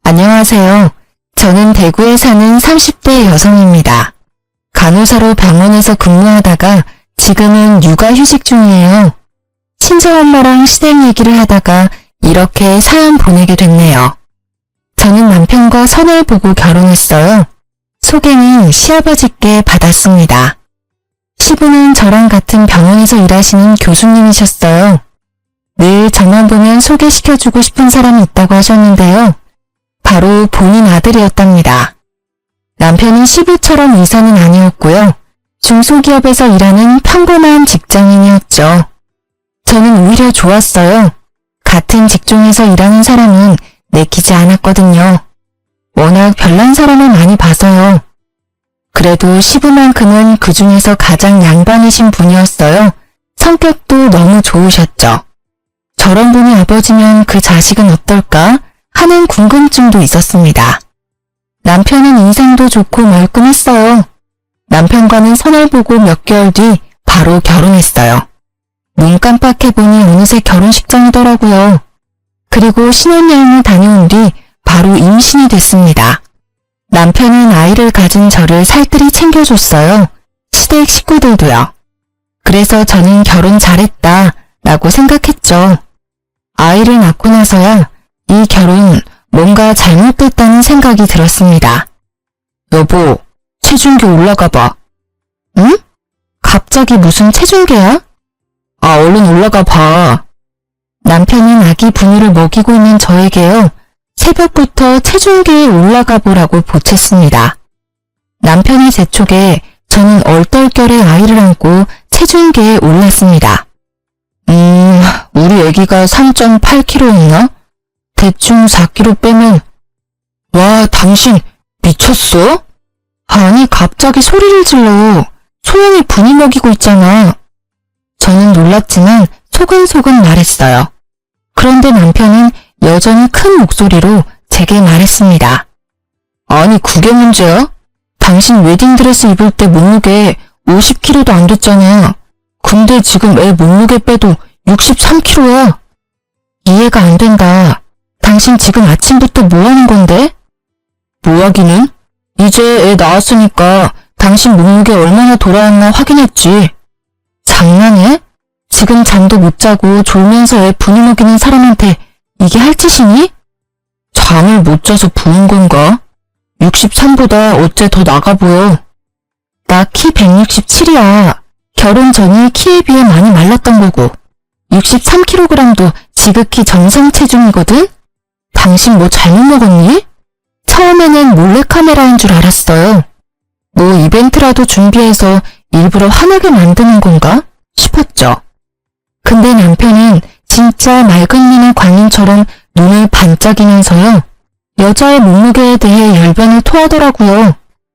안녕하세요. 저는 대구에 사는 30대 여성입니다. 간호사로 병원에서 근무하다가 지금은 육아휴직 중이에요. 친정엄마랑 시댁 얘기를 하다가 이렇게 사연 보내게 됐네요. 저는 남편과 선을 보고 결혼했어요. 소개는 시아버지께 받았습니다. 시부는 저랑 같은 병원에서 일하시는 교수님이셨어요. 늘 저만 보면 소개시켜주고 싶은 사람이 있다고 하셨는데요. 바로 본인 아들이었답니다. 남편은 시부처럼 의사는 아니었고요. 중소기업에서 일하는 평범한 직장인이었죠. 저는 오히려 좋았어요. 같은 직종에서 일하는 사람은 내키지 않았거든요. 워낙 별난 사람을 많이 봐서요. 그래도 시부만큼은 그 중에서 가장 양반이신 분이었어요. 성격도 너무 좋으셨죠. 저런 분이 아버지면 그 자식은 어떨까 하는 궁금증도 있었습니다. 남편은 인상도 좋고 멀끔했어요. 남편과는 선을 보고 몇 개월 뒤 바로 결혼했어요. 눈 깜빡해보니 어느새 결혼식장이더라고요. 그리고 신혼여행을 다녀온 뒤 바로 임신이 됐습니다. 남편은 아이를 가진 저를 살뜰히 챙겨줬어요. 시댁 식구들도요. 그래서 저는 결혼 잘했다 라고 생각했죠. 아이를 낳고 나서야 이 결혼 뭔가 잘못됐다는 생각이 들었습니다. 여보, 체중계 올라가 봐. 응? 갑자기 무슨 체중계야? 아, 얼른 올라가 봐. 남편은 아기 분유를 먹이고 있는 저에게요. 새벽부터 체중계에 올라가 보라고 보챘습니다. 남편의 재촉에 저는 얼떨결에 아이를 안고 체중계에 올랐습니다. 우리 아기가 3.8kg였나? 대충 4kg 빼면 와, 당신 미쳤어? 아니, 갑자기 소리를 질러. 소영이 분유 먹이고 있잖아. 저는 놀랐지만 소근소근 말했어요. 그런데 남편은 여전히 큰 목소리로 제게 말했습니다. 아니, 그게 문제야? 당신 웨딩드레스 입을 때 몸무게 50kg도 안 됐잖아. 근데 지금 애 몸무게 빼도 63kg야. 이해가 안 된다. 당신 지금 아침부터 뭐 하는 건데? 뭐 하기는? 이제 애 낳았으니까 당신 몸무게 얼마나 돌아왔나 확인했지. 장난해? 지금 잠도 못 자고 졸면서 애 분유 먹이는 사람한테 이게 할 짓이니? 잠을 못 자서 부은 건가? 63보다 어째 더 나가 보여. 나 키 167이야. 결혼 전이 키에 비해 많이 말랐던 거고 63kg도 지극히 정상 체중이거든? 당신 뭐 잘못 먹었니? 처음에는 몰래카메라인 줄 알았어요. 뭐 이벤트라도 준비해서 일부러 화나게 만드는 건가 싶었죠. 근데 남편은 진짜 맑은 눈의 광인처럼 눈을 반짝이면서요. 여자의 몸무게에 대해 열변을 토하더라고요.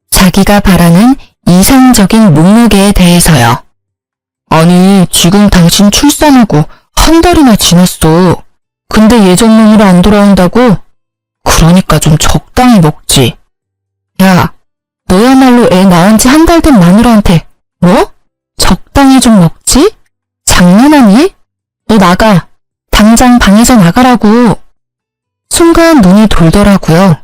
자기가 바라는 이상적인 몸무게에 대해서요. 아니, 지금 당신 출산하고 한 달이나 지났어. 근데 예전 몸으로 안 돌아온다고? 그러니까 좀 적당히 먹지. 야, 너야말로 애 낳은 지 한 달 된 마누라한테 뭐? 적당히 좀 먹지? 장난하니? 너 나가. 당장 방에서 나가라고. 순간 눈이 돌더라고요.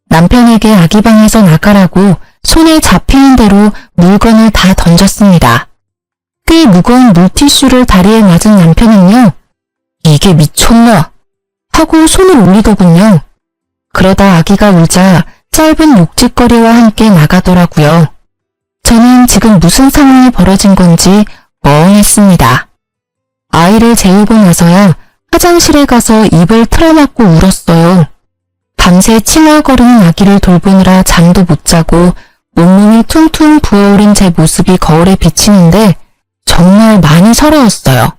남편에게 아기 방에서 나가라고 손에 잡히는 대로 물건을 다 던졌습니다. 꽤 무거운 물티슈를 다리에 맞은 남편은요. 이게 미쳤나? 하고 손을 올리더군요. 그러다 아기가 울자 짧은 욕짓거리와 함께 나가더라고요. 저는 지금 무슨 상황이 벌어진 건지 멍했습니다. 아이를 재우고 나서야 화장실에 가서 입을 틀어막고 울었어요. 밤새 칭얼거리는 아기를 돌보느라 잠도 못 자고 온몸이 퉁퉁 부어오른 제 모습이 거울에 비치는데 정말 많이 서러웠어요.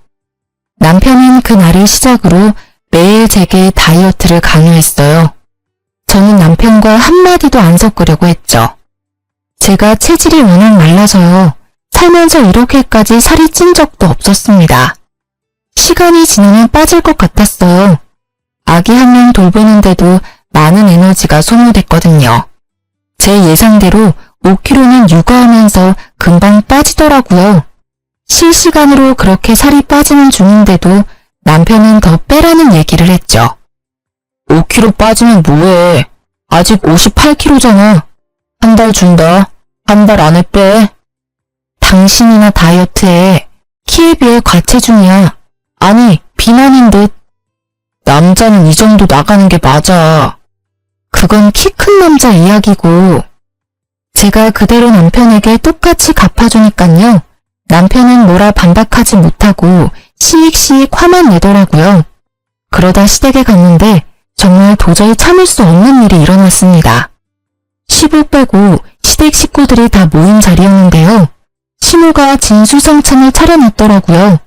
남편은 그날을 시작으로 매일 제게 다이어트를 강요했어요. 저는 남편과 한마디도 안 섞으려고 했죠. 제가 체질이 워낙 말라서요. 살면서 이렇게까지 살이 찐 적도 없었습니다. 시간이 지나면 빠질 것 같았어요. 아기 한 명 돌보는데도 많은 에너지가 소모됐거든요. 제 예상대로 5kg는 육아하면서 금방 빠지더라고요. 실시간으로 그렇게 살이 빠지는 중인데도 남편은 더 빼라는 얘기를 했죠. 5kg 빠지면 뭐해? 아직 58kg잖아. 한 달 준다. 한 달 안에 빼. 당신이나 다이어트해. 키에 비해 과체중이야. 아니, 비만인 듯. 남자는 이 정도 나가는 게 맞아. 그건 키 큰 남자 이야기고. 제가 그대로 남편에게 똑같이 갚아주니깐요. 남편은 뭐라 반박하지 못하고 시익시익 화만 내더라고요. 그러다 시댁에 갔는데 정말 도저히 참을 수 없는 일이 일어났습니다. 시부 빼고 시댁 식구들이 다 모인 자리였는데요. 시모가 진수성찬을 차려놨더라고요.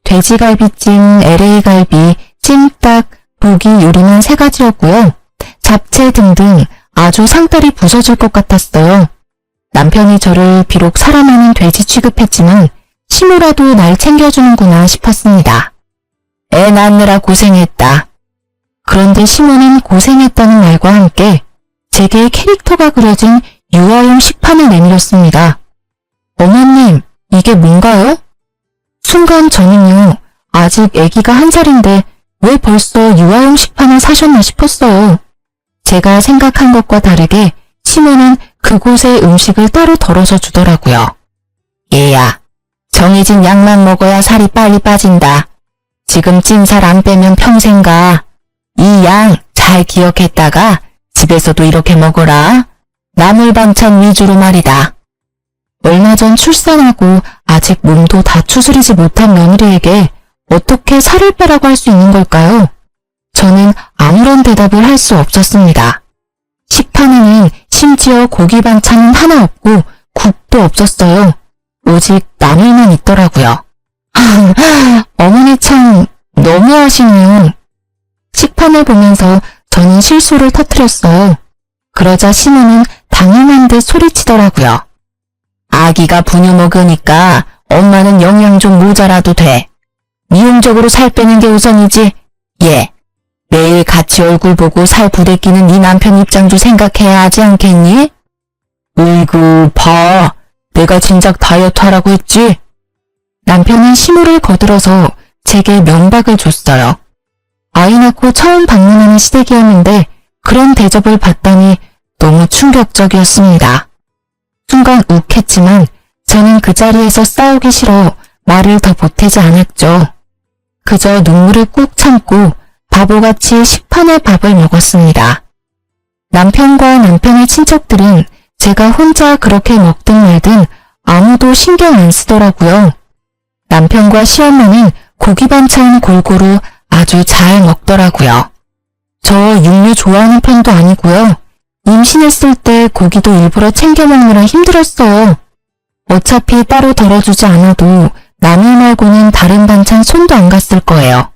돼지갈비찜, LA갈비, 찜닭, 고기 요리는 3가지였고요. 잡채 등등 아주 상다리 부서질 것 같았어요. 남편이 저를 비록 사람 아닌 돼지 취급했지만 시모라도 날 챙겨주는구나 싶었습니다. 애 낳느라 고생했다. 그런데 시모는 고생했다는 말과 함께 제게 캐릭터가 그려진 유아용 식판을 내밀었습니다. 어머님, 이게 뭔가요? 순간 저는요, 아직 아기가 1살인데 왜 벌써 유아용 식판을 사셨나 싶었어요. 제가 생각한 것과 다르게 시모는 그곳에 음식을 따로 덜어서 주더라고요. 얘야, 정해진 양만 먹어야 살이 빨리 빠진다. 지금 찐 살 안 빼면 평생 가. 이 양 잘 기억했다가 집에서도 이렇게 먹어라. 나물 반찬 위주로 말이다. 얼마 전 출산하고 아직 몸도 다 추스리지 못한 며느리에게 어떻게 살을 빼라고 할 수 있는 걸까요? 저는 아무런 대답을 할 수 없었습니다. 식판에는 심지어 고기 반찬은 하나 없고 국도 없었어요. 오직 나물만 있더라고요. 어머니 참 너무하시네요. 식판을 보면서 저는 실수를 터뜨렸어요. 그러자 시모는 당연한 듯 소리치더라고요. 아기가 분유 먹으니까 엄마는 영양 좀 모자라도 돼. 미용적으로 살 빼는 게 우선이지. 예. 매일 같이 얼굴 보고 살 부대끼는 네 남편 입장도 생각해야 하지 않겠니? 으이구, 봐. 내가 진작 다이어트 하라고 했지? 남편은 시모를 거들어서 제게 면박을 줬어요. 아이 낳고 처음 방문하는 시댁이었는데 그런 대접을 받다니 너무 충격적이었습니다. 순간 욱했지만 저는 그 자리에서 싸우기 싫어 말을 더 보태지 않았죠. 그저 눈물을 꾹 참고 바보같이 식판의 밥을 먹었습니다. 남편과 남편의 친척들은 제가 혼자 그렇게 먹든 말든 아무도 신경 안 쓰더라고요. 남편과 시엄마는 고기 반찬 골고루 아주 잘 먹더라고요. 저 육류 좋아하는 편도 아니고요. 임신했을 때 고기도 일부러 챙겨 먹느라 힘들었어요. 어차피 따로 덜어주지 않아도 나물 말고는 다른 반찬 손도 안 갔을 거예요.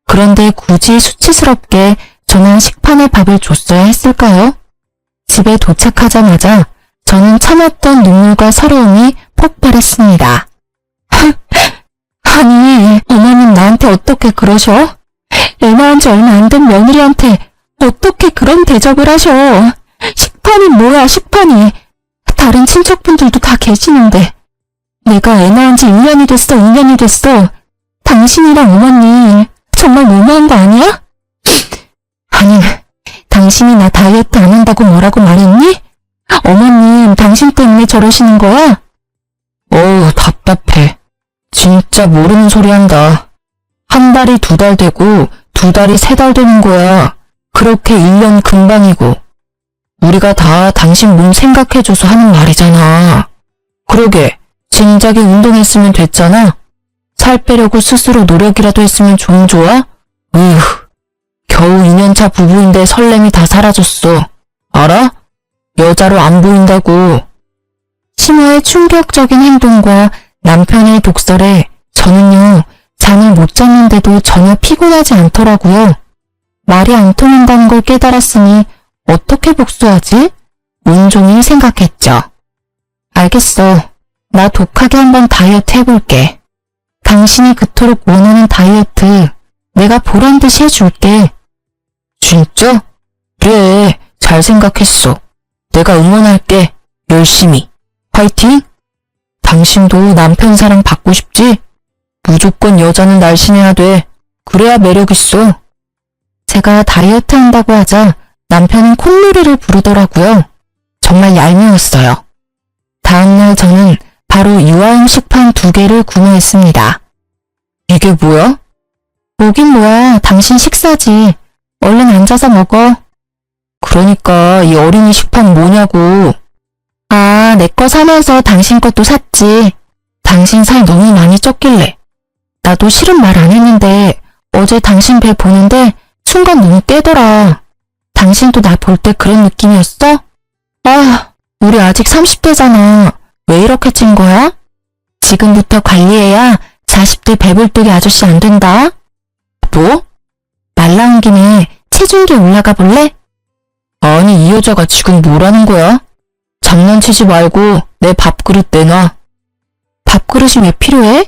그런데 굳이 수치스럽게 저는 식판에 밥을 줬어야 했을까요? 집에 도착하자마자 저는 참았던 눈물과 서러움이 폭발했습니다. 아니, 어머님 나한테 어떻게 그러셔? 애 낳은 지 얼마 안 된 며느리한테 어떻게 그런 대접을 하셔? 식판이 뭐야, 식판이. 다른 친척분들도 다 계시는데. 내가 애 낳은 지 1년이 됐어, 2년이 됐어. 당신이랑 어머니 정말 너무한 거 아니야? 아니, 당신이 나 다이어트 안 한다고 뭐라고 말했니? 어머님, 당신 때문에 저러시는 거야? 어우, 답답해. 진짜 모르는 소리 한다. 한 달이 2달 되고 2달이 3달 되는 거야. 그렇게 1년 금방이고. 우리가 다 당신 몸 생각해줘서 하는 말이잖아. 그러게, 진작에 운동했으면 됐잖아. 살 빼려고 스스로 노력이라도 했으면 좀 좋아? 겨우 2년차 부부인데 설렘이 다 사라졌어. 알아? 여자로 안 보인다고. 시모의 충격적인 행동과 남편의 독설에 저는요, 잠을 못 잤는데도 전혀 피곤하지 않더라고요. 말이 안 통한다는 걸 깨달았으니 어떻게 복수하지? 온종일 생각했죠. 알겠어. 나 독하게 한번 다이어트 해볼게. 당신이 그토록 원하는 다이어트 내가 보란듯이 해줄게. 진짜? 그래, 잘 생각했어. 내가 응원할게. 열심히. 화이팅! 당신도 남편 사랑 받고 싶지? 무조건 여자는 날씬해야 돼. 그래야 매력 있어. 제가 다이어트 한다고 하자 남편은 콧노래를 부르더라고요. 정말 얄미웠어요. 다음날 저는 바로 유아용 식판 2개를 구매했습니다. 이게 뭐야? 뭐긴 뭐야, 당신 식사지. 얼른 앉아서 먹어. 그러니까 이 어린이 식판 뭐냐고. 아, 내 거 사면서 당신 것도 샀지. 당신 살 너무 많이 쪘길래. 나도 실은 말 안 했는데 어제 당신 배 보는데 순간 너무 떼더라. 당신도 나 볼 때 그런 느낌이었어? 아, 우리 아직 30대잖아. 왜 이렇게 찐 거야? 지금부터 관리해야 40대 배불뚝이 아저씨 안 된다. 뭐? 말 나온 김에 체중계 올라가 볼래? 아니, 이 여자가 지금 뭐라는 거야? 장난치지 말고 내 밥그릇 내놔. 밥그릇이 왜 필요해?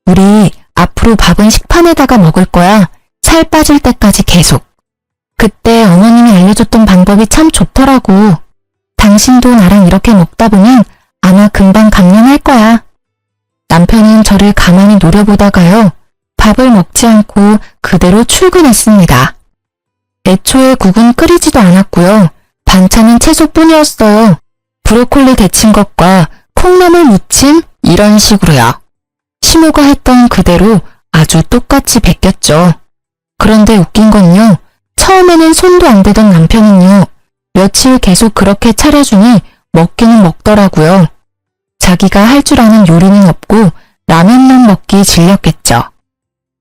우리 앞으로 밥은 식판에다가 먹을 거야. 살 빠질 때까지 계속. 그때 어머님이 알려줬던 방법이 참 좋더라고. 당신도 나랑 이렇게 먹다 보면 아마 금방 감량할 거야. 남편은 저를 가만히 노려보다가요. 밥을 먹지 않고 그대로 출근했습니다. 애초에 국은 끓이지도 않았고요. 반찬은 채소뿐이었어요. 브로콜리 데친 것과 콩나물 무침 이런 식으로요. 시모가 했던 그대로 아주 똑같이 베꼈죠. 그런데 웃긴 건요. 처음에는 손도 안 대던 남편은요. 며칠 계속 그렇게 차려주니 먹기는 먹더라고요. 자기가 할 줄 아는 요리는 없고 라면만 먹기 질렸겠죠.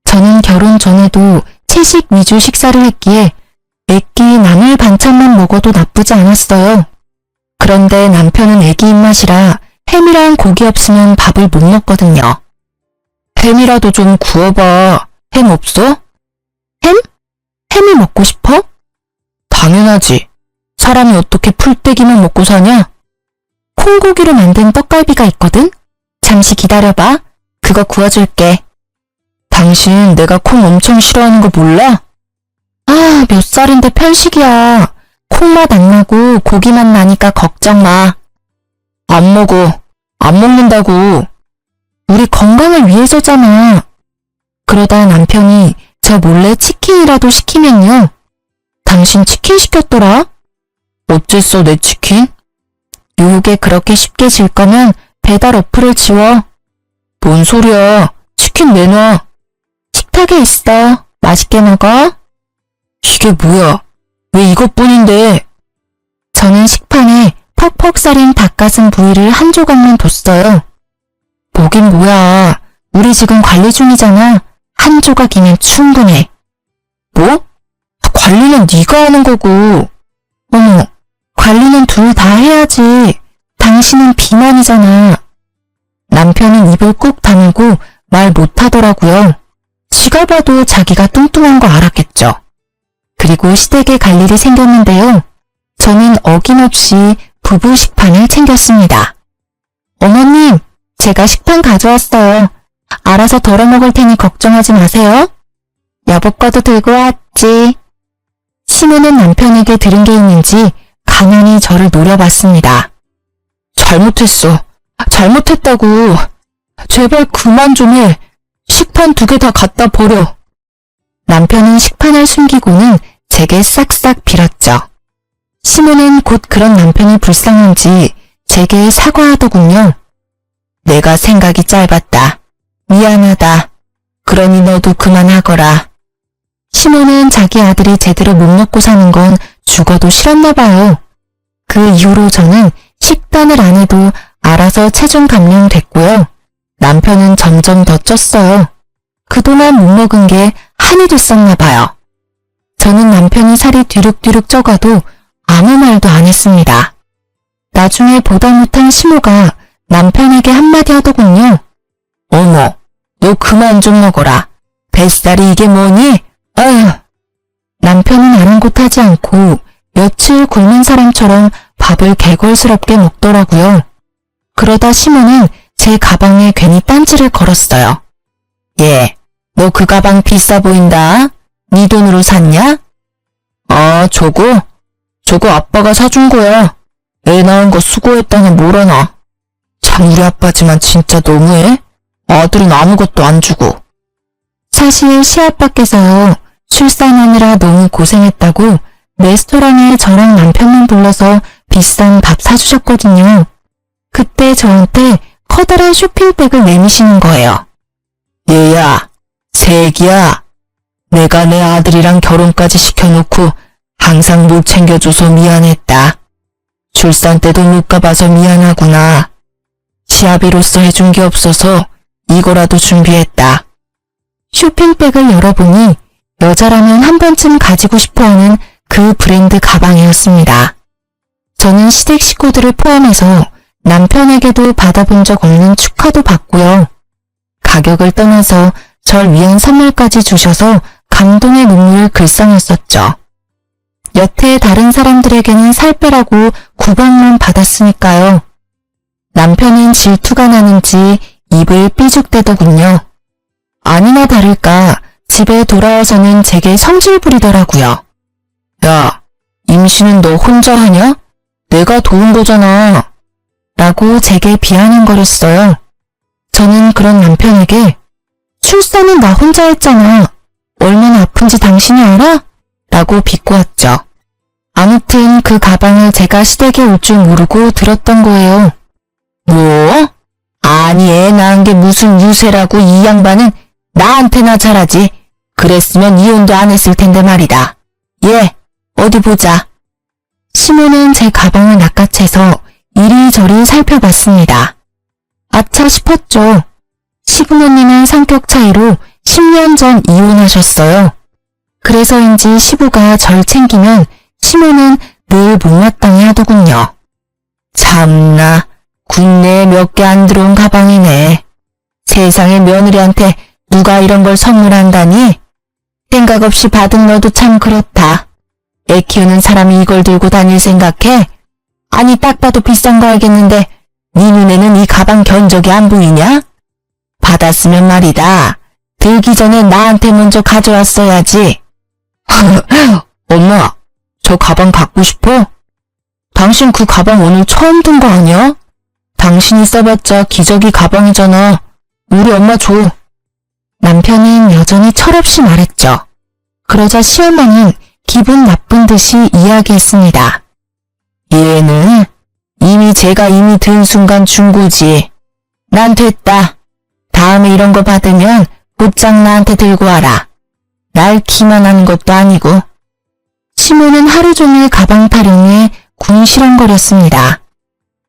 저는 결혼 전에도 채식 위주 식사를 했기에 매끼 나물 반찬만 먹어도 나쁘지 않았어요. 그런데 남편은 애기 입맛이라 햄이랑 고기 없으면 밥을 못 먹거든요. 햄이라도 좀 구워봐. 햄 없어? 햄? 햄이 먹고 싶어? 당연하지. 사람이 어떻게 풀떼기만 먹고 사냐? 콩고기로 만든 떡갈비가 있거든? 잠시 기다려봐. 그거 구워줄게. 당신 내가 콩 엄청 싫어하는 거 몰라? 아, 몇 살인데 편식이야. 콩맛 안 나고 고기맛 나니까 걱정 마. 안 먹어. 안 먹는다고. 우리 건강을 위해서잖아. 그러다 남편이 저 몰래 치킨이라도 시키면요. 당신 치킨 시켰더라? 어쨌어 내 치킨? 유혹에 그렇게 쉽게 질 거면 배달 어플을 지워. 뭔 소리야. 치킨 내놔. 식탁에 있어. 맛있게 먹어. 이게 뭐야? 왜 이것뿐인데? 저는 식판에 퍽퍽 썰인 닭가슴 부위를 한 조각만 뒀어요. 뭐긴 뭐야. 우리 지금 관리 중이잖아. 한 조각이면 충분해. 뭐? 관리는 네가 하는 거고. 어머, 관리는 둘 다 해야지. 당신은 비만이잖아. 남편은 입을 꾹 다물고 말 못하더라고요. 지가 봐도 자기가 뚱뚱한 거 알았겠죠. 그리고 시댁에 갈 일이 생겼는데요. 저는 어김없이 부부 식판을 챙겼습니다. 어머님, 제가 식판 가져왔어요. 알아서 덜어 먹을 테니 걱정하지 마세요. 여보 거도 들고 왔지. 시모는 남편에게 들은 게 있는지 가만히 저를 노려봤습니다. 잘못했어. 잘못했다고. 제발 그만 좀 해. 식판 2개 다 갖다 버려. 남편은 식판을 숨기고는 제게 싹싹 빌었죠. 시모는 곧 그런 남편이 불쌍한지 제게 사과하더군요. 내가 생각이 짧았다. 미안하다. 그러니 너도 그만하거라. 시모는 자기 아들이 제대로 못 먹고 사는 건 죽어도 싫었나 봐요. 그 이후로 저는 식단을 안 해도 알아서 체중 감량됐고요. 남편은 점점 더 쪘어요. 그동안 못 먹은 게 한이 됐었나 봐요. 저는 남편이 살이 뒤룩뒤룩 쪄가도 아무 말도 안 했습니다. 나중에 보다 못한 시모가 남편에게 한마디 하더군요. 어머, 너 그만 좀 먹어라. 뱃살이 이게 뭐니? 아휴. 남편은 아랑곳하지 않고 며칠 굶은 사람처럼 밥을 개걸스럽게 먹더라고요. 그러다 시모는 제 가방에 괜히 딴지를 걸었어요. 예, 너 그 가방 비싸 보인다. 네 돈으로 샀냐? 아, 저거? 저거 아빠가 사준 거야. 애 낳은 거 수고했다니 뭐라나. 참 우리 아빠지만 진짜 너무해. 아들은 아무것도 안 주고. 사실 시아빠께서요. 출산하느라 너무 고생했다고 레스토랑에 저랑 남편만 불러서 비싼 밥 사주셨거든요. 그때 저한테 커다란 쇼핑백을 내미시는 거예요. 얘야, 새애기야. 내가 내 아들이랑 결혼까지 시켜놓고 항상 못 챙겨줘서 미안했다. 출산 때도 못 가봐서 미안하구나. 시아비로서 해준 게 없어서 이거라도 준비했다. 쇼핑백을 열어보니 여자라면 한 번쯤 가지고 싶어하는 그 브랜드 가방이었습니다. 저는 시댁 식구들을 포함해서 남편에게도 받아본 적 없는 축하도 받고요. 가격을 떠나서 절 위한 선물까지 주셔서 감동의 눈물을 글썽였었죠. 여태 다른 사람들에게는 살 빼라고 구박만 받았으니까요. 남편은 질투가 나는지 입을 삐죽대더군요. 아니나 다를까 집에 돌아와서는 제게 성질 부리더라고요. 야, 임신은 너 혼자 하냐? 내가 도운 거잖아. 라고 제게 비아냥거렸어요. 저는 그런 남편에게 출산은 나 혼자 했잖아. 얼마나 아픈지 당신이 알아? 라고 비꼬았죠. 아무튼 그 가방을 제가 시댁에 올 줄 모르고 들었던 거예요. 뭐? 아니 애 낳은 게 무슨 유세라고 이 양반은 나한테나 잘하지. 그랬으면 이혼도 안 했을 텐데 말이다. 예, 어디 보자. 시모는 제 가방을 낚아채서 이리저리 살펴봤습니다. 아차 싶었죠. 시부모님은 성격 차이로 10년 전 이혼하셨어요. 그래서인지 시부가 절 챙기면 시모는 늘 못마땅해 하더군요. 참나, 국내에 몇 개 안 들어온 가방이네. 세상에 며느리한테 누가 이런 걸 선물한다니? 생각 없이 받은 너도 참 그렇다. 애 키우는 사람이 이걸 들고 다닐 생각해? 아니 딱 봐도 비싼 거 알겠는데 네 눈에는 이 가방 견적이 안 보이냐? 받았으면 말이다. 들기 전에 나한테 먼저 가져왔어야지. 엄마, 저 가방 갖고 싶어? 당신 그 가방 오늘 처음 든 거 아니야? 당신이 써봤자 기저귀 가방이잖아. 우리 엄마 줘. 남편은 여전히 철없이 말했죠. 그러자 시어머니는 기분 나쁜 듯이 이야기했습니다. 얘는 제가 이미 든 순간 준 거지. 난 됐다. 다음에 이런 거 받으면 곧장 나한테 들고 와라. 날 기만하는 것도 아니고. 시모는 하루 종일 가방 타령에 궁시렁거렸습니다.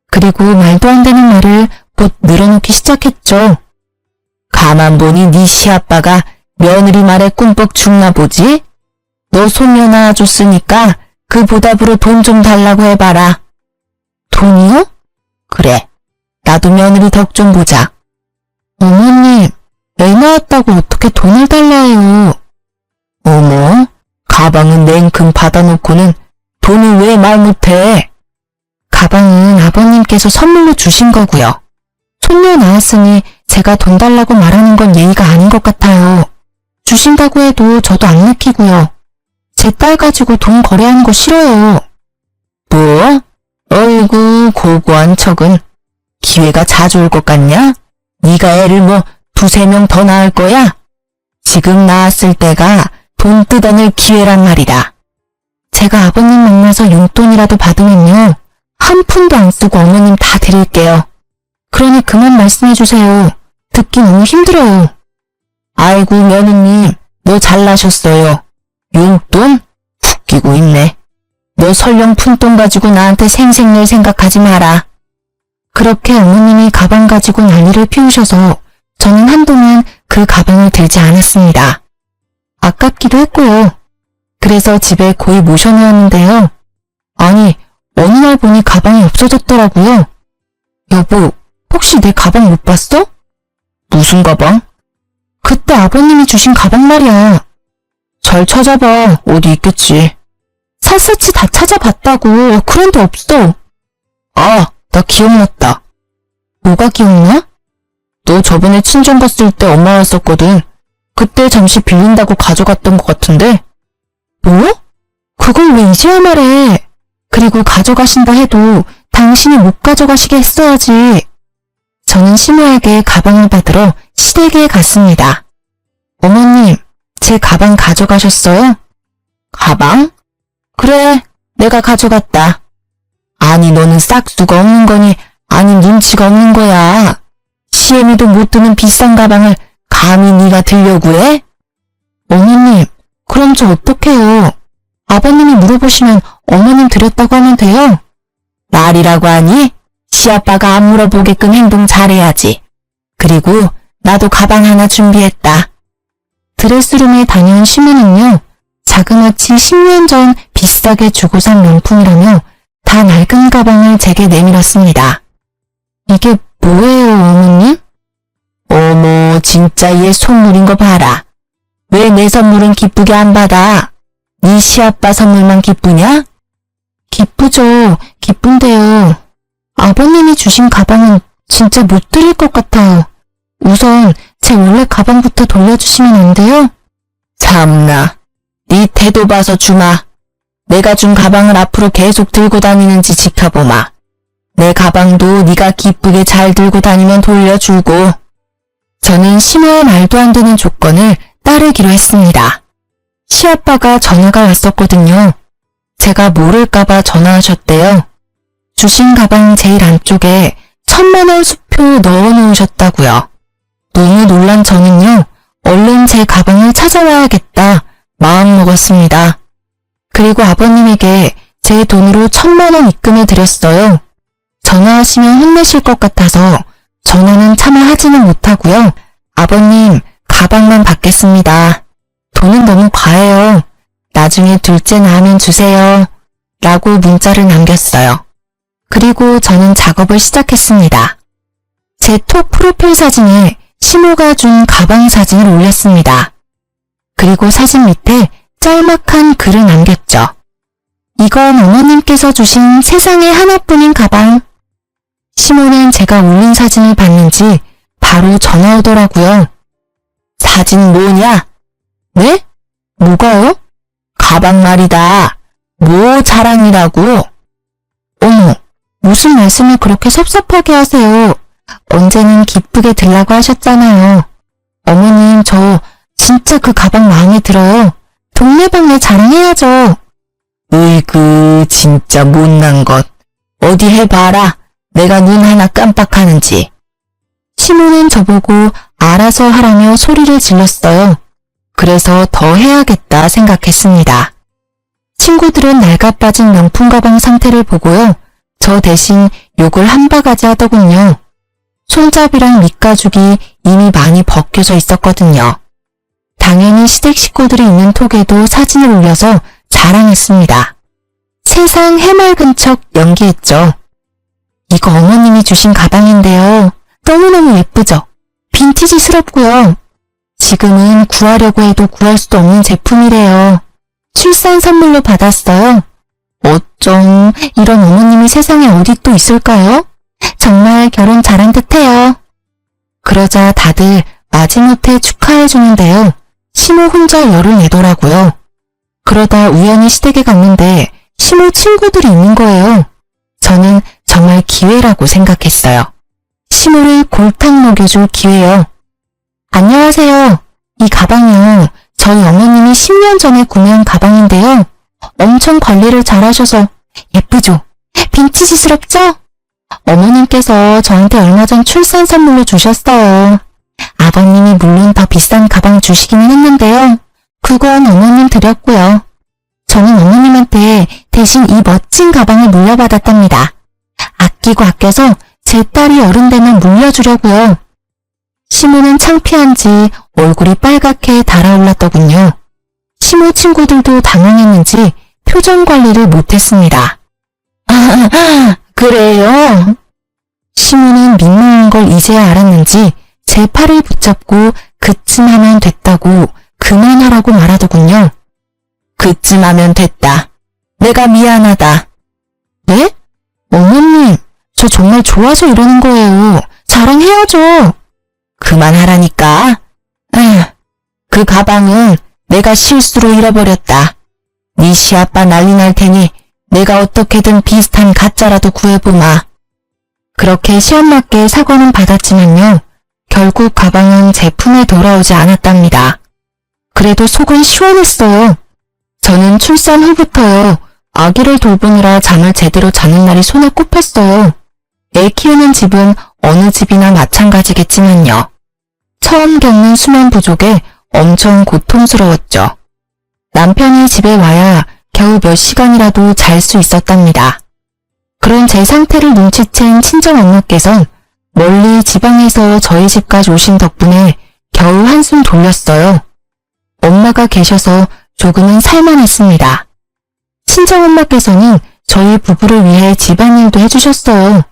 그리고 말도 안 되는 말을 곧 늘어놓기 시작했죠. 가만 보니 네 시아빠가 며느리 말에 꿈뻑 죽나 보지? 너 손녀 낳아줬으니까 그 보답으로 돈 좀 달라고 해봐라. 돈이요? 그래, 나도 며느리 덕 좀 보자. 어머님, 애 낳았다고 어떻게 돈을 달라 해요? 어머, 가방은 냉큼 받아놓고는 돈을 왜 말 못해? 가방은 아버님께서 선물로 주신 거고요. 손녀 낳았으니 제가 돈 달라고 말하는 건 예의가 아닌 것 같아요. 주신다고 해도 저도 안 느끼고요. 제 딸 가지고 돈 거래하는 거 싫어요. 뭐? 어이구 고고한 척은. 기회가 자주 올 것 같냐? 네가 애를 뭐 두세 명 더 낳을 거야? 지금 낳았을 때가 돈 뜯어낼 기회란 말이다. 제가 아버님 만나서 용돈이라도 받으면요. 한 푼도 안 쓰고 어머님 다 드릴게요. 그러니 그만 말씀해주세요. 듣기 너무 힘들어요. 아이고 며느님, 너 잘나셨어요. 용돈? 웃기고 있네. 너 설령 푼돈 가지고 나한테 생색낼 생각하지 마라. 그렇게 어머님이 가방 가지고 난리를 피우셔서 저는 한동안 그 가방을 들지 않았습니다. 아깝기도 했고요. 그래서 집에 거의 모셔놓았는데요. 아니, 어느 날 보니 가방이 없어졌더라고요. 여보, 혹시 내 가방 못 봤어? 무슨 가방? 그때 아버님이 주신 가방 말이야. 잘 찾아봐. 어디 있겠지. 샅샅이 다 찾아봤다고. 그런데 없어. 아, 나 기억났다. 뭐가 기억나? 너 저번에 친정 갔을 때 엄마 왔었거든. 그때 잠시 빌린다고 가져갔던 것 같은데. 뭐? 그걸 왜 이제야 말해. 그리고 가져가신다 해도 당신이 못 가져가시게 했어야지. 저는 시모에게 가방을 받으러 시댁에 갔습니다. 어머님, 제 가방 가져가셨어요? 가방? 그래, 내가 가져갔다. 아니, 너는 싹수가 없는 거니, 아니 눈치가 없는 거야. CM이도 못 드는 비싼 가방을 감히 네가 들려고 해? 어머님, 그럼 저 어떡해요? 아버님이 물어보시면 어머님 드렸다고 하면 돼요? 말이라고 하니? 시아빠가 안 물어보게끔 행동 잘해야지. 그리고 나도 가방 하나 준비했다. 드레스룸에 다녀온 시모는요, 자그마치 10년 전 비싸게 주고 산 명품이라며 다 낡은 가방을 제게 내밀었습니다. 이게 뭐예요, 어머님? 어머, 진짜 얘 선물인 거 봐라. 왜 내 선물은 기쁘게 안 받아? 네 시아빠 선물만 기쁘냐? 기쁘죠. 기쁜데요. 아버님이 주신 가방은 진짜 못 드릴 것 같아요. 우선 제 원래 가방부터 돌려주시면 안 돼요? 참나, 네 태도 봐서 주마. 내가 준 가방을 앞으로 계속 들고 다니는지 지켜보마. 내 가방도 네가 기쁘게 잘 들고 다니면 돌려주고. 저는 시모의 말도 안 되는 조건을 따르기로 했습니다. 시아빠가 전화가 왔었거든요. 제가 모를까봐 전화하셨대요. 주신 가방 제일 안쪽에 1000만원 수표 넣어놓으셨다고요. 너무 놀란 저는요, 얼른 제 가방을 찾아와야겠다 마음먹었습니다. 그리고 아버님에게 제 돈으로 1000만원 입금해 드렸어요. 전화하시면 혼내실 것 같아서 전화는 차마 하지는 못하고요. 아버님, 가방만 받겠습니다. 돈은 너무 과해요. 나중에 둘째 낳으면 주세요. 라고 문자를 남겼어요. 그리고 저는 작업을 시작했습니다. 제 톡 프로필 사진에 시모가 준 가방 사진을 올렸습니다. 그리고 사진 밑에 짤막한 글을 남겼죠. 이건 어머님께서 주신 세상에 하나뿐인 가방. 시모는 제가 올린 사진을 봤는지 바로 전화 오더라고요. 사진 뭐냐? 네? 뭐가요? 가방 말이다. 뭐 자랑이라고? 어머, 무슨 말씀을 그렇게 섭섭하게 하세요. 언제는 기쁘게 들라고 하셨잖아요. 어머님, 저 진짜 그 가방 마음에 들어요. 동네방네 자랑해야죠. 으이그, 진짜 못난 것. 어디 해봐라. 내가 눈 하나 깜빡하는지. 시모는 저보고 알아서 하라며 소리를 질렀어요. 그래서 더 해야겠다 생각했습니다. 친구들은 낡아빠진 명품 가방 상태를 보고요. 저 대신 욕을 한 바가지 하더군요. 손잡이랑 밑가죽이 이미 많이 벗겨져 있었거든요. 당연히 시댁 식구들이 있는 톡에도 사진을 올려서 자랑했습니다. 세상 해맑은 척 연기했죠. 이거 어머님이 주신 가방인데요. 너무너무 예쁘죠? 빈티지스럽고요. 지금은 구하려고 해도 구할 수도 없는 제품이래요. 출산 선물로 받았어요. 어쩜 이런 어머님이 세상에 어디 또 있을까요? 정말 결혼 잘한 듯해요. 그러자 다들 마지못해 축하해주는데요. 시모 혼자 열을 내더라고요. 그러다 우연히 시댁에 갔는데 시모 친구들이 있는 거예요. 저는 정말 기회라고 생각했어요. 시모를 골탕 먹여줄 기회요. 안녕하세요. 이 가방이요. 저희 어머님이 10년 전에 구매한 가방인데요. 엄청 관리를 잘하셔서 예쁘죠? 빈티지스럽죠? 어머님께서 저한테 얼마 전 출산 선물로 주셨어요. 아버님이 물론 더 비싼 가방 주시기는 했는데요. 그건 어머님 드렸고요. 저는 어머님한테 대신 이 멋진 가방을 물려받았답니다. 아끼고 아껴서 제 딸이 어른 되면 물려주려고요. 시모는 창피한지 얼굴이 빨갛게 달아올랐더군요. 시모 친구들도 당황했는지 표정 관리를 못했습니다. 아, 그래요? 시모는 민망한 걸 이제야 알았는지 제 팔을 붙잡고 그쯤 하면 됐다고 그만하라고 말하더군요. 그쯤 하면 됐다. 내가 미안하다. 네? 어머님, 저 정말 좋아서 이러는 거예요. 자랑해야죠. 그만하라니까. 그 가방은 내가 실수로 잃어버렸다. 네 시아빠 난리 날 테니 내가 어떻게든 비슷한 가짜라도 구해보마. 그렇게 시험맞게 사과는 받았지만요. 결국 가방은 제품에 돌아오지 않았답니다. 그래도 속은 시원했어요. 저는 출산 후부터요. 아기를 돌보느라 잠을 제대로 자는 날이 손에 꼽혔어요. 애 키우는 집은 어느 집이나 마찬가지겠지만요. 처음 겪는 수면 부족에 엄청 고통스러웠죠. 남편이 집에 와야 겨우 몇 시간이라도 잘 수 있었답니다. 그런 제 상태를 눈치챈 친정엄마께선 멀리 지방에서 저희 집까지 오신 덕분에 겨우 한숨 돌렸어요. 엄마가 계셔서 조금은 살만했습니다. 친정엄마께서는 저희 부부를 위해 집안일도 해주셨어요.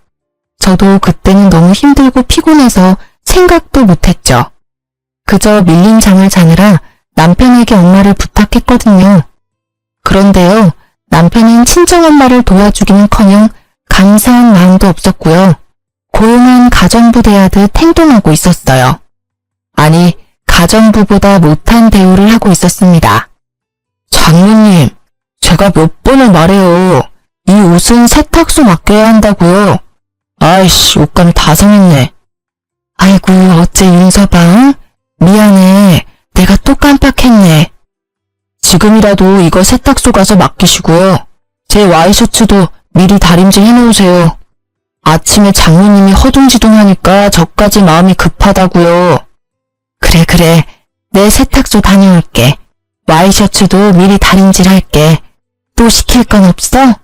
저도 그때는 너무 힘들고 피곤해서 생각도 못했죠. 그저 밀린 잠을 자느라 남편에게 엄마를 부탁했거든요. 그런데요, 남편은 친정엄마를 도와주기는커녕 감사한 마음도 없었고요. 고용한 가정부 대하듯 행동하고 있었어요. 아니, 가정부보다 못한 대우를 하고 있었습니다. 장모님, 제가 몇 번을 말해요. 이 옷은 세탁소 맡겨야 한다고요. 아이씨, 옷감 다 상했네. 아이고, 어째 윤서방? 미안해. 내가 또 깜빡했네. 지금이라도 이거 세탁소 가서 맡기시고요. 제 와이셔츠도 미리 다림질 해놓으세요. 아침에 장모님이 허둥지둥하니까 저까지 마음이 급하다고요. 그래. 내 세탁소 다녀올게. 와이셔츠도 미리 다림질할게. 또 시킬 건 없어?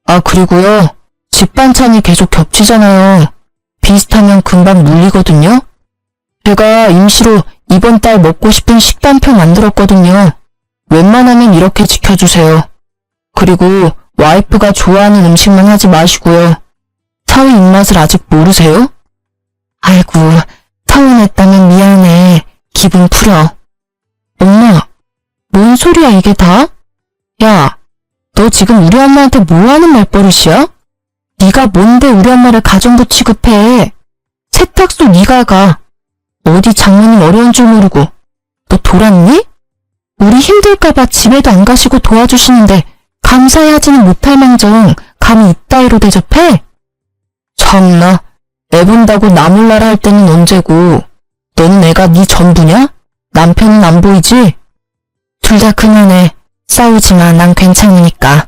아, 그리고요. 집 반찬이 계속 겹치잖아요. 비슷하면 금방 물리거든요. 제가 임시로 이번 달 먹고 싶은 식단표 만들었거든요. 웬만하면 이렇게 지켜주세요. 그리고 와이프가 좋아하는 음식만 하지 마시고요. 사위 입맛을 아직 모르세요? 아이고, 서운했다면 미안해. 기분 풀어. 엄마, 뭔 소리야 이게 다? 야, 너 지금 우리 엄마한테 뭐하는 말버릇이야? 네가 뭔데 우리 엄마를 가정부 취급해. 세탁소 네가 가. 어디 장모님 어려운 줄 모르고. 너 돌았니? 우리 힘들까봐 집에도 안 가시고 도와주시는데 감사해하지는 못할 망정 감히 이따위로 대접해? 참나, 애 본다고 나 몰라라 할 때는 언제고. 너는 애가 네 전부냐? 남편은 안 보이지? 둘 다 그만해. 싸우지마. 난 괜찮으니까.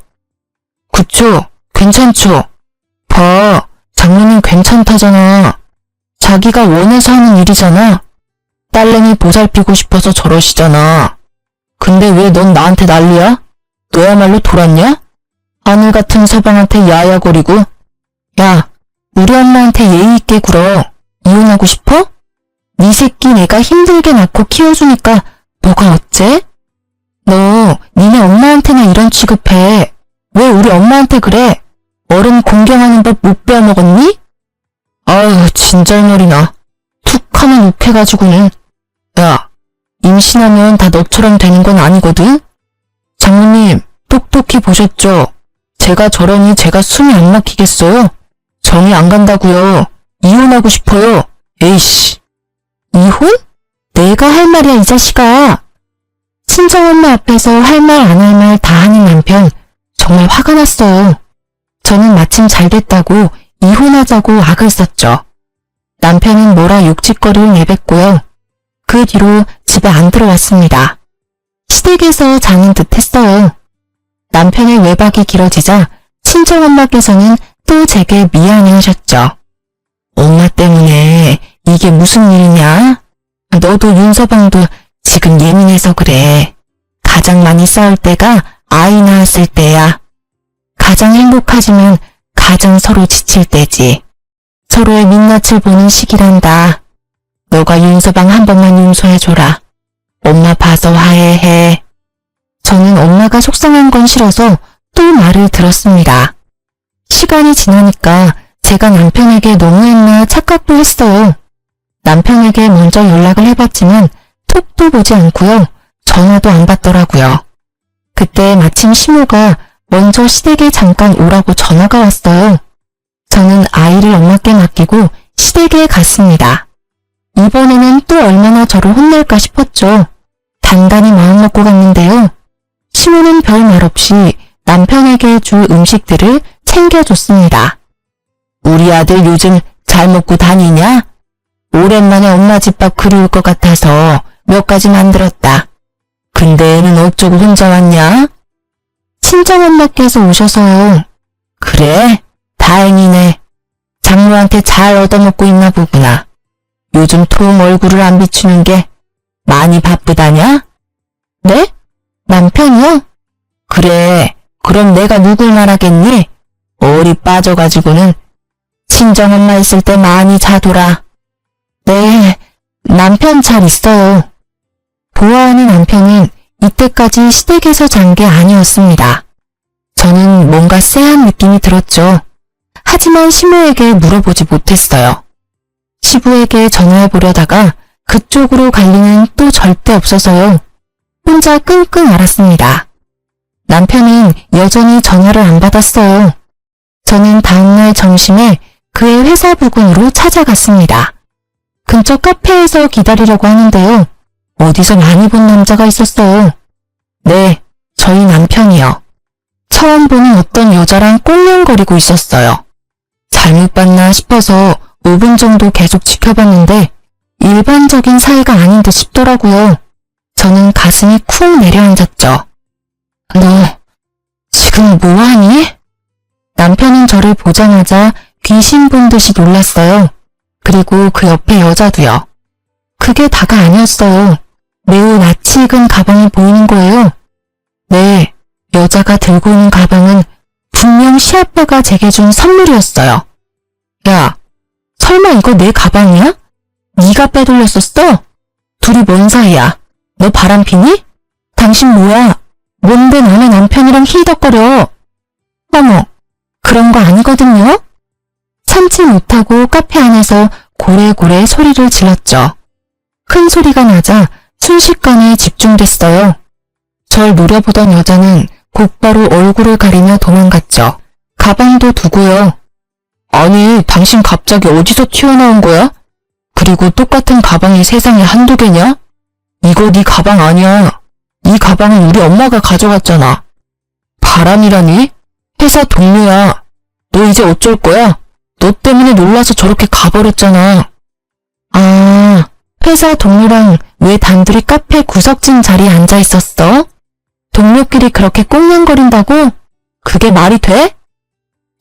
그쵸? 괜찮죠? 봐, 장모님 괜찮다잖아. 자기가 원해서 하는 일이잖아. 딸내미 보살피고 싶어서 저러시잖아. 근데 왜 넌 나한테 난리야? 너야말로 돌았냐? 하늘 같은 서방한테 야야거리고. 야, 우리 엄마한테 예의 있게 굴어. 이혼하고 싶어? 네 새끼 내가 힘들게 낳고 키워주니까 뭐가 어째? 너 니네 엄마한테나 이런 취급해. 왜 우리 엄마한테 그래? 어른 공경하는 법 못 배워먹었니? 아유, 진절머리나. 툭 하면 욱해가지고는. 야, 임신하면 다 너처럼 되는 건 아니거든? 장모님, 똑똑히 보셨죠? 제가 저러니 제가 숨이 안 막히겠어요? 정이 안 간다고요. 이혼하고 싶어요. 에이씨. 이혼? 내가 할 말이야, 이 자식아. 친정엄마 앞에서 할 말 안 할 말 다 하는 남편. 정말 화가 났어요. 저는 마침 잘 됐다고 이혼하자고 악을 썼죠. 남편은 뭐라 욕짓거리를 내뱉고요. 그 뒤로 집에 안 들어왔습니다. 시댁에서 자는 듯 했어요. 남편의 외박이 길어지자 친정엄마께서는 또 제게 미안해 하셨죠. 엄마 때문에 이게 무슨 일이냐? 너도 윤서방도 지금 예민해서 그래. 가장 많이 싸울 때가 아이 낳았을 때야. 가장 행복하지만 가장 서로 지칠 때지. 서로의 민낯을 보는 시기란다. 너가 윤서방 한 번만 용서해줘라. 엄마 봐서 화해해. 저는 엄마가 속상한 건 싫어서 또 말을 들었습니다. 시간이 지나니까 제가 남편에게 너무했나 착각도 했어요. 남편에게 먼저 연락을 해봤지만 톡도 보지 않고요. 전화도 안 받더라고요. 그때 마침 시모가 먼저 시댁에 잠깐 오라고 전화가 왔어요. 저는 아이를 엄마께 맡기고 시댁에 갔습니다. 이번에는 또 얼마나 저를 혼낼까 싶었죠. 단단히 마음먹고 갔는데요. 시모는 별 말 없이 남편에게 줄 음식들을 챙겨줬습니다. 우리 아들 요즘 잘 먹고 다니냐? 오랜만에 엄마 집밥 그리울 것 같아서 몇 가지 만들었다. 근데 애는 어쩌고 혼자 왔냐? 친정엄마께서 오셔서요. 그래? 다행이네. 장모한테 잘 얻어먹고 있나 보구나. 요즘 통 얼굴을 안 비추는 게 많이 바쁘다냐? 네? 남편이요? 그래, 그럼 내가 누굴 말하겠니? 얼이 빠져가지고는 친정엄마 있을 때 많이 자더라. 네, 남편 잘 있어요. 보아하는 남편은 이때까지 시댁에서 잔 게 아니었습니다. 저는 뭔가 쎄한 느낌이 들었죠. 하지만 시모에게 물어보지 못했어요. 시부에게 전화해보려다가 그쪽으로 갈 리는 또 절대 없어서요. 혼자 끙끙 앓았습니다. 남편은 여전히 전화를 안 받았어요. 저는 다음날 점심에 그의 회사 부근으로 찾아갔습니다. 근처 카페에서 기다리려고 하는데요. 어디서 많이 본 남자가 있었어요. 네, 저희 남편이요. 처음 보는 어떤 여자랑 꼴렁거리고 있었어요. 잘못 봤나 싶어서 5분 정도 계속 지켜봤는데 일반적인 사이가 아닌 듯 싶더라고요. 저는 가슴이 쿵 내려앉았죠. 너 지금 뭐하니? 남편은 저를 보자마자 귀신 본 듯이 놀랐어요. 그리고 그 옆에 여자도요. 그게 다가 아니었어요. 매우 낯이 익은 가방이 보이는 거예요. 네, 여자가 들고 있는 가방은 분명 시아빠가 제게 준 선물이었어요. 야, 설마 이거 내 가방이야? 네가 빼돌렸었어? 둘이 뭔 사이야? 너 바람피니? 당신 뭐야? 뭔데 남의 남편이랑 히덕거려? 어머, 그런 거 아니거든요? 참지 못하고 카페 안에서 고래고래 소리를 질렀죠. 큰 소리가 나자 순식간에 집중됐어요. 절 노려보던 여자는 곧바로 얼굴을 가리며 도망갔죠. 가방도 두고요. 아니, 당신 갑자기 어디서 튀어나온 거야? 그리고 똑같은 가방이 세상에 한두 개냐? 이거 네 가방 아니야. 이 가방은 우리 엄마가 가져갔잖아. 바람이라니? 회사 동료야. 너 이제 어쩔 거야? 너 때문에 놀라서 저렇게 가버렸잖아. 아, 회사 동료랑 왜 단둘이 카페 구석진 자리에 앉아 있었어? 동료끼리 그렇게 꽁냥거린다고? 그게 말이 돼?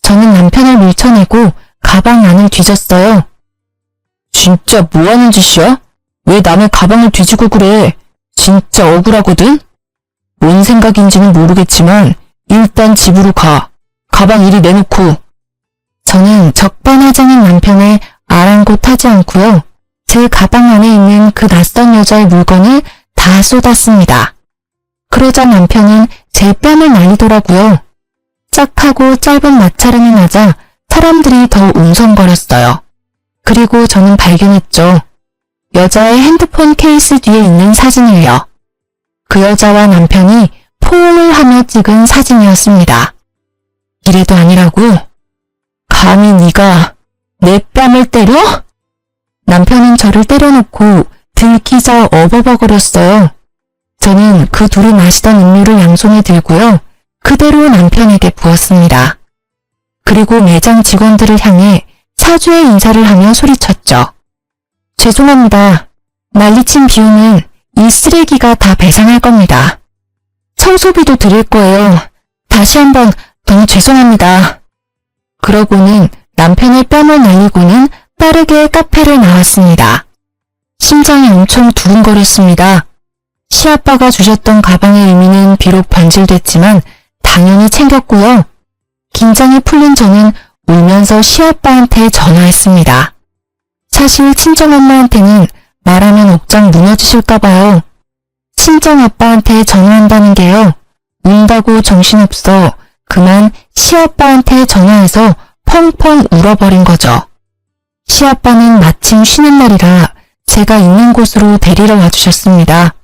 저는 남편을 밀쳐내고 가방 안을 뒤졌어요. 진짜 뭐하는 짓이야? 왜 남의 가방을 뒤지고 그래? 진짜 억울하거든? 뭔 생각인지는 모르겠지만 일단 집으로 가. 가방 이리 내놓고. 저는 적반하장인 남편의 아랑곳하지 않고요. 제 가방 안에 있는 그 낯선 여자의 물건을 다 쏟았습니다. 그러자 남편은 제 뺨을 날리더라고요. 짝하고 짧은 마찰음이 나자 사람들이 더 웅성거렸어요. 그리고 저는 발견했죠. 여자의 핸드폰 케이스 뒤에 있는 사진을요. 그 여자와 남편이 포옹을 하며 찍은 사진이었습니다. 이래도 아니라고? 감히 네가 내 뺨을 때려? 남편은 저를 때려놓고 들키자 어버버거렸어요. 저는 그 둘이 마시던 음료를 양손에 들고요. 그대로 남편에게 부었습니다. 그리고 매장 직원들을 향해 사죄의 인사를 하며 소리쳤죠. 죄송합니다. 난리친 비용은 이 쓰레기가 다 배상할 겁니다. 청소비도 드릴 거예요. 다시 한번 너무 죄송합니다. 그러고는 남편의 뺨을 날리고는 빠르게 카페를 나왔습니다. 심장이 엄청 두근거렸습니다. 시아빠가 주셨던 가방의 의미는 비록 변질됐지만 당연히 챙겼고요. 긴장이 풀린 저는 울면서 시아빠한테 전화했습니다. 사실 친정엄마한테는 말하면 억장 무너지실까봐요. 친정아빠한테 전화한다는 게요. 운다고 정신없어 그만 시아빠한테 전화해서 펑펑 울어버린 거죠. 시아빠는 마침 쉬는 날이라 제가 있는 곳으로 데리러 와주셨습니다.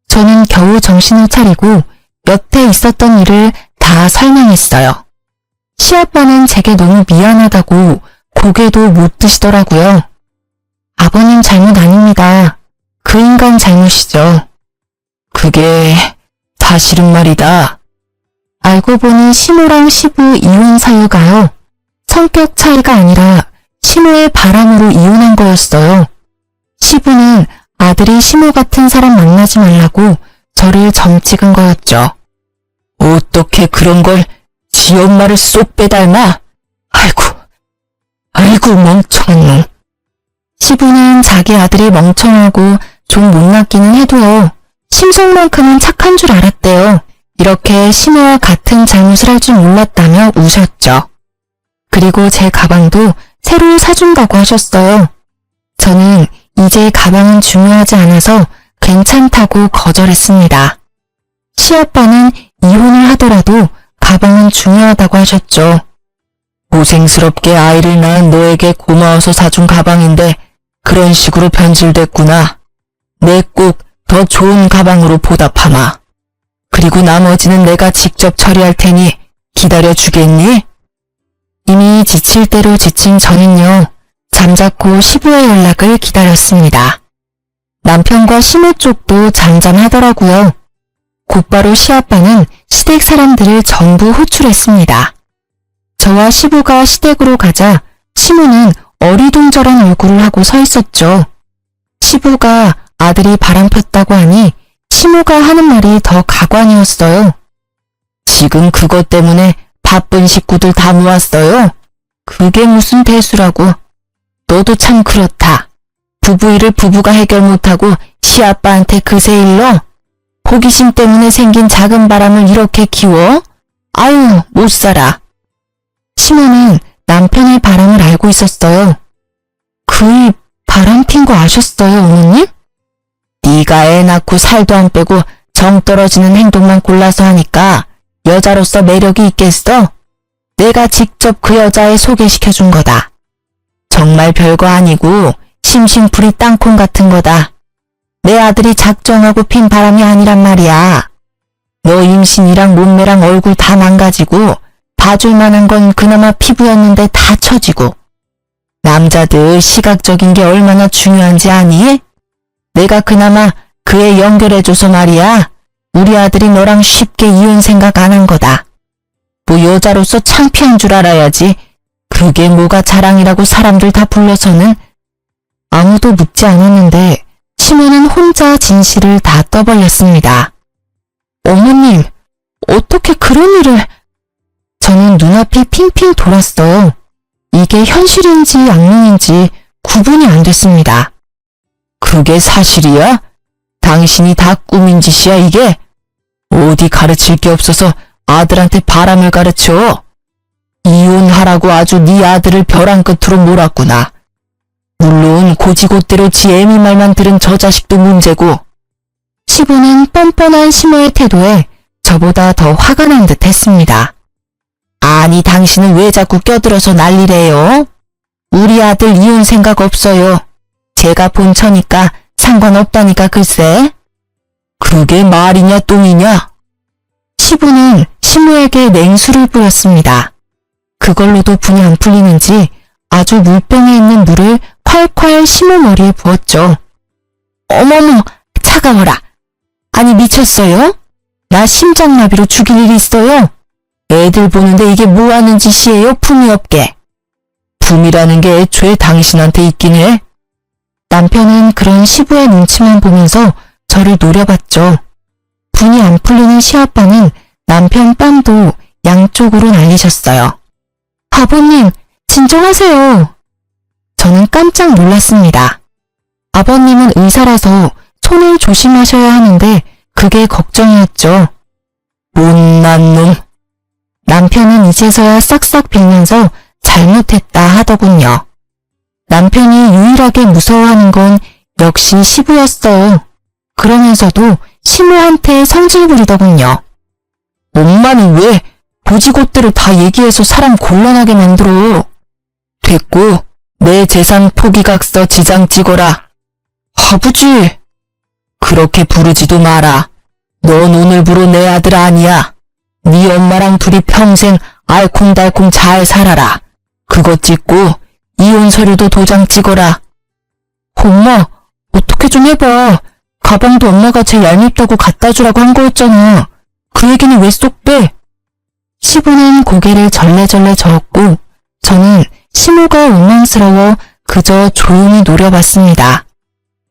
저는 겨우 정신을 차리고 여태 있었던 일을 다 설명했어요. 시아빠는 제게 너무 미안하다고 고개도 못 드시더라고요. 아버님 잘못 아닙니다. 그 인간 잘못이죠. 그게 다 싫은 말이다. 알고 보니 시모랑 시부 이혼 사유가요. 성격 차이가 아니라 시모의 바람으로 이혼한 거였어요. 시부는 아들이 시모 같은 사람 만나지 말라고 저를 점 찍은 거였죠. 어떻게 그런 걸 지 엄마를 쏙 빼닮아? 아이고 멍청한 놈. 시부는 자기 아들이 멍청하고 좀 못났기는 해도요. 심성만큼은 착한 줄 알았대요. 이렇게 심호와 같은 잘못을 할 줄 몰랐다며 우셨죠. 그리고 제 가방도 새로 사준다고 하셨어요. 저는 이제 가방은 중요하지 않아서 괜찮다고 거절했습니다. 시아빠는 이혼을 하더라도 가방은 중요하다고 하셨죠. 고생스럽게 아이를 낳은 너에게 고마워서 사준 가방인데 그런 식으로 변질됐구나. 내 꼭 더 좋은 가방으로 보답하마. 그리고 나머지는 내가 직접 처리할 테니 기다려 주겠니? 이미 지칠 대로 지친 저는요. 잠자코 시부의 연락을 기다렸습니다. 남편과 시모 쪽도 잠잠하더라고요. 곧바로 시아빠는 시댁 사람들을 전부 호출했습니다. 저와 시부가 시댁으로 가자 시모는 어리둥절한 얼굴을 하고 서 있었죠. 시부가 아들이 바람 폈다고 하니 시모가 하는 말이 더 가관이었어요. 지금 그것 때문에 바쁜 식구들 다 모았어요. 그게 무슨 대수라고. 너도 참 그렇다. 부부 일을 부부가 해결 못하고 시아빠한테 그새 일러? 호기심 때문에 생긴 작은 바람을 이렇게 키워? 아유, 못 살아. 시모는 남편의 바람을 알고 있었어요. 그이 바람 핀 거 아셨어요, 어머님? 네가 애 낳고 살도 안 빼고 정 떨어지는 행동만 골라서 하니까 여자로서 매력이 있겠어? 내가 직접 그 여자애 소개시켜준 거다. 정말 별거 아니고 심심풀이 땅콩 같은 거다. 내 아들이 작정하고 핀 바람이 아니란 말이야. 너 임신이랑 몸매랑 얼굴 다 망가지고 봐줄 만한 건 그나마 피부였는데 다 처지고. 남자들 시각적인 게 얼마나 중요한지 아니? 내가 그나마 그 애 연결해줘서 말이야. 우리 아들이 너랑 쉽게 이혼 생각 안 한 거다. 뭐 여자로서 창피한 줄 알아야지. 그게 뭐가 자랑이라고 사람들 다 불러서는. 아무도 묻지 않았는데 시모는 혼자 진실을 다 떠벌렸습니다. 어머님, 어떻게 그런 일을... 저는 눈앞이 핑핑 돌았어요. 이게 현실인지 악몽인지 구분이 안 됐습니다. 그게 사실이야? 당신이 다 꾸민 짓이야 이게? 어디 가르칠 게 없어서 아들한테 바람을 가르쳐? 이혼하라고 아주 네 아들을 벼랑 끝으로 몰았구나. 물론 고지고대로 지 애미 말만 들은 저 자식도 문제고. 시부는 뻔뻔한 시모의 태도에 저보다 더 화가 난 듯 했습니다. 아니 당신은 왜 자꾸 껴들어서 난리래요? 우리 아들 이혼 생각 없어요. 제가 본처니까 상관없다니까 글쎄. 그게 말이냐 똥이냐? 시부는 시모에게 냉수를 뿌렸습니다. 그걸로도 분이 안 풀리는지 아주 물병에 있는 물을 콸콸 시모 머리에 부었죠. 어머머, 차가워라. 아니 미쳤어요? 나 심장마비로 죽일 일 있어요? 애들 보는데 이게 뭐 하는 짓이에요, 품이 없게. 품이라는 게 애초에 당신한테 있긴 해. 남편은 그런 시부의 눈치만 보면서 저를 노려봤죠. 분이 안 풀리는 시아빠는 남편 뺨도 양쪽으로 날리셨어요. 아버님, 진정하세요. 저는 깜짝 놀랐습니다. 아버님은 의사라서 손을 조심하셔야 하는데 그게 걱정이었죠. 못난 놈. 남편은 이제서야 싹싹 빌면서 잘못했다 하더군요. 남편이 유일하게 무서워하는 건 역시 시부였어요. 그러면서도 시모한테 성질 부리더군요. 엄마는 왜 고지고대로 다 얘기해서 사람 곤란하게 만들어. 됐고 내 재산 포기각서 지장 찍어라. 아버지. 그렇게 부르지도 마라. 넌 오늘부로 내 아들 아니야. 네 엄마랑 둘이 평생 알콩달콩 잘 살아라. 그거 찍고 이혼 서류도 도장 찍어라. 엄마, 어떻게 좀 해봐. 가방도 엄마가 제일 얄밉다고 갖다 주라고 한 거였잖아. 그 얘기는 왜 쏙 빼? 시부는 고개를 절레절레 저었고 저는 시모가 원망스러워 그저 조용히 노려봤습니다.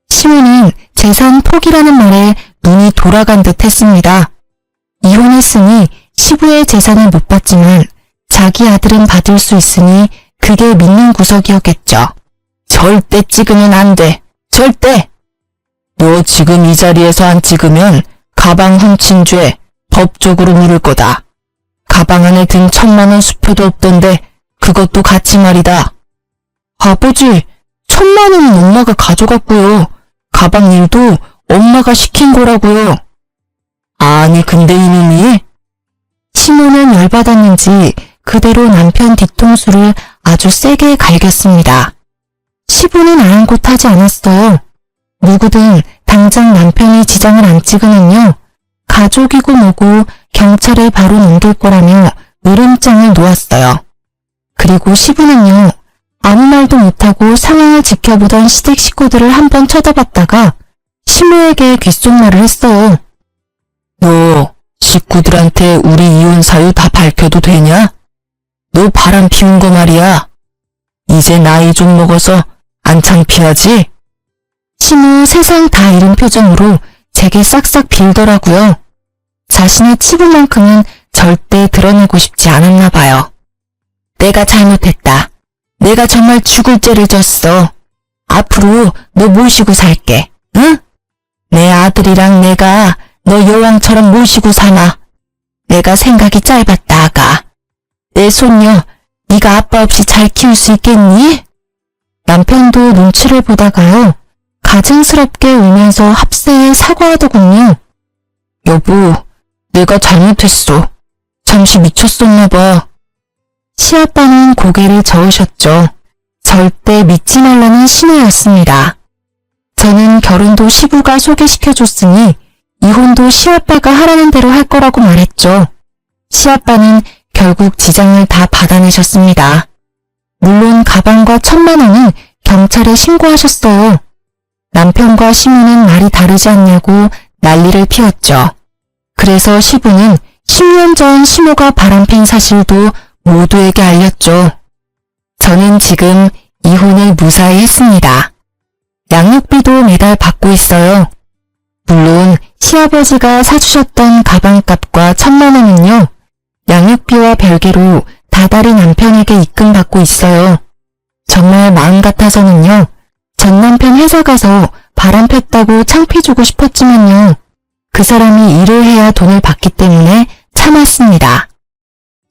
시모는 재산 포기라는 말에 눈이 돌아간 듯 했습니다. 이혼했으니 시부의 재산을 못 받지만 자기 아들은 받을 수 있으니 그게 믿는 구석이었겠죠. 절대 찍으면 안 돼. 절대! 너 지금 이 자리에서 안 찍으면 가방 훔친 죄 법적으로 물을 거다. 가방 안에 든 1,000만 원 수표도 없던데 그것도 같이 말이다. 아버지, 1,000만 원은 엄마가 가져갔고요. 가방 일도 엄마가 시킨 거라고요. 아니 근데 이놈이? 시모는 열받았는지 그대로 남편 뒤통수를 아주 세게 갈겼습니다. 시부는 아랑곳하지 않았어요. 누구든 당장 남편이 지장을 안 찍으면요. 가족이고 뭐고 경찰에 바로 넘길 거라며 으름장을 놓았어요. 그리고 시부는요. 아무 말도 못하고 상황을 지켜보던 시댁 식구들을 한번 쳐다봤다가 시모에게 귓속말을 했어요. 너 식구들한테 우리 이혼 사유 다 밝혀도 되냐? 너 바람 피운 거 말이야. 이제 나이 좀 먹어서 안 창피하지? 시모 세상 다 잃은 표정으로 제게 싹싹 빌더라고요. 자신의 치부만큼은 절대 드러내고 싶지 않았나 봐요. 내가 잘못했다. 내가 정말 죽을 죄를 졌어. 앞으로 너 모시고 살게. 응? 내 아들이랑 내가 너 여왕처럼 모시고 사나. 내가 생각이 짧았다, 아가. 내 손녀, 네가 아빠 없이 잘 키울 수 있겠니? 남편도 눈치를 보다가요. 가증스럽게 울면서 합세에 사과하더군요. 여보, 내가 잘못했어. 잠시 미쳤었나 봐. 시아빠는 고개를 저으셨죠. 절대 믿지 말라는 신호였습니다. 저는 결혼도 시부가 소개시켜줬으니 이혼도 시아빠가 하라는 대로 할 거라고 말했죠. 시아빠는 결국 지장을 다 받아내셨습니다. 물론 가방과 1,000만 원은 경찰에 신고하셨어요. 남편과 시부는 말이 다르지 않냐고 난리를 피웠죠. 그래서 시부는 10년 전 시모가 바람핀 사실도 모두에게 알렸죠. 저는 지금 이혼을 무사히 했습니다. 양육비도 매달 받고 있어요. 물론 시아버지가 사주셨던 가방값과 1,000만 원은요. 양육비와 별개로 다달이 남편에게 입금받고 있어요. 정말 마음 같아서는요. 전 남편 회사 가서 바람 폈다고 창피 주고 싶었지만요. 그 사람이 일을 해야 돈을 받기 때문에 참았습니다.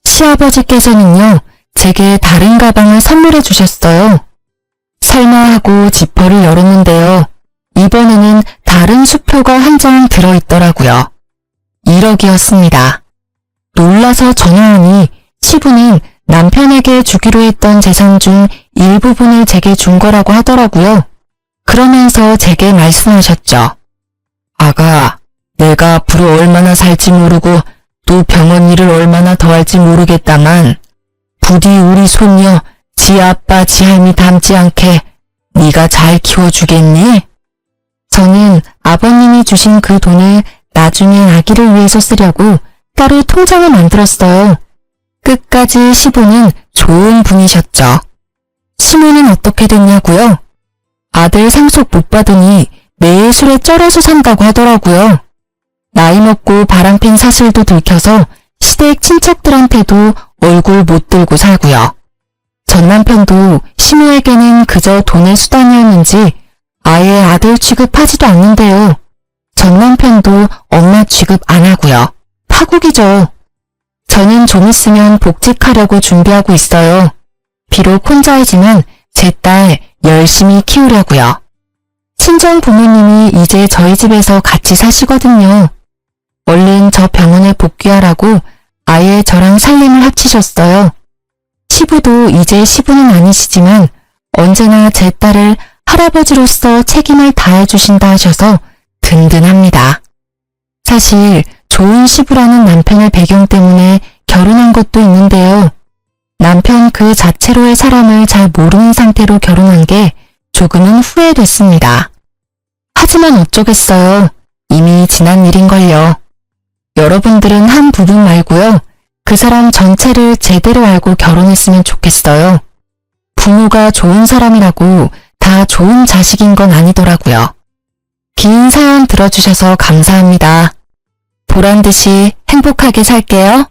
시아버지께서는요. 제게 다른 가방을 선물해 주셨어요. 설마 하고 지퍼를 열었는데요. 이번에는 다른 수표가 한 장 들어있더라고요. 1억이었습니다. 놀라서 전화하니 시부는 남편에게 주기로 했던 재산 중 일부분을 제게 준 거라고 하더라고요. 그러면서 제게 말씀하셨죠. 아가, 내가 앞으로 얼마나 살지 모르고 또 병원 일을 얼마나 더 할지 모르겠다만 부디 우리 손녀 지 아빠 지 할미 닮지 않게 네가 잘 키워주겠니? 저는 아버님이 주신 그 돈을 나중에 아기를 위해서 쓰려고 따로 통장을 만들었어요. 끝까지 시부는 좋은 분이셨죠. 시모는 어떻게 됐냐고요? 아들 상속 못 받으니 매일 술에 쩔어서 산다고 하더라고요. 나이 먹고 바람핀 사슬도 들켜서 시댁 친척들한테도 얼굴 못 들고 살고요. 전 남편도 시모에게는 그저 돈의 수단이었는지 아예 아들 취급하지도 않는데요. 전 남편도 엄마 취급 안 하고요. 파국이죠. 저는 좀 있으면 복직하려고 준비하고 있어요. 비록 혼자이지만 제 딸 열심히 키우려고요. 친정 부모님이 이제 저희 집에서 같이 사시거든요. 얼른 저 병원에 복귀하라고 아예 저랑 살림을 합치셨어요. 시부도 이제 시부는 아니시지만 언제나 제 딸을 할아버지로서 책임을 다해주신다 하셔서 든든합니다. 사실 좋은 시부라는 남편의 배경 때문에 결혼한 것도 있는데요. 남편 그 자체로의 사람을 잘 모르는 상태로 결혼한 게 조금은 후회됐습니다. 하지만 어쩌겠어요. 이미 지난 일인걸요. 여러분들은 한 부분 말고요. 그 사람 전체를 제대로 알고 결혼했으면 좋겠어요. 부모가 좋은 사람이라고 다 좋은 자식인 건 아니더라고요. 긴 사연 들어주셔서 감사합니다. 보란 듯이 행복하게 살게요.